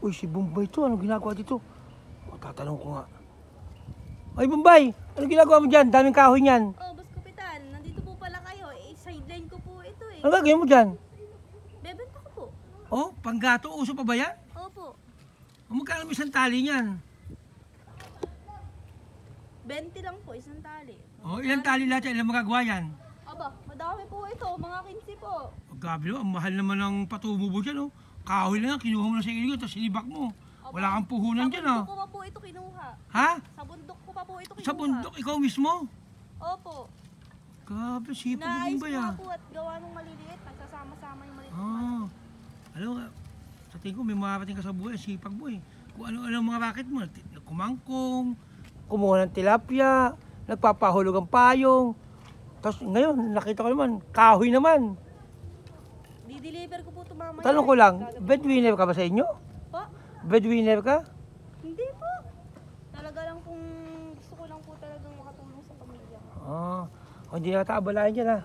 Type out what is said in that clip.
Uy, si Bombay to. Anong ginagawa dito? O, tatanong ko nga. Ay, Bombay! Anong ginagawa mo dyan? Daming kahoy niyan. Oh, Boss Kapitan, nandito po pala kayo. Eh, sideline ko po ito eh. Anong gagawin mo dyan? Bebenta ko po. Oh, panggato. Uso pa ba yan? Opo. O, magkano mo isang tali niyan? 20 lang po, isang tali. O, ilang tali lahat yan? Ilang magagawa yan? Aba, madami po ito. Mga 15 po. Oh, grabe naman, ang mahal naman ng patubo mo dyan. Oh. Kahoy lang yan, kinuha mo na sa iligo, tapos sinibak mo. Wala kang puhunan dyan. Sa bundok ko pa po ito kinuha. Ha? Sa bundok ko pa po ito kinuha. Sa bundok, ikaw mismo? Opo. Grabe, sipag mo Naayos ba ko yan? nga po at gawa nung maliliit. Nagsasama-sama yung maliliit. Ah, alam mo, sa tingin ko may marating ka sa buhay, sipag mo eh. Kung ano-ano mga racket mo, kumangkong, kumuha ng tilapia, nagpapahulog ang payong. Tapos ngayon, nakita ko naman, kahoy naman. Di-deliver ko po ito mamaya. Tanong ko lang, breadwinner ka ba sa inyo? Po? Breadwinner ka? Hindi po. Talaga lang gusto ko lang po talagang makatulong sa pamilya. Ah, hindi na taabalayan dyan ha.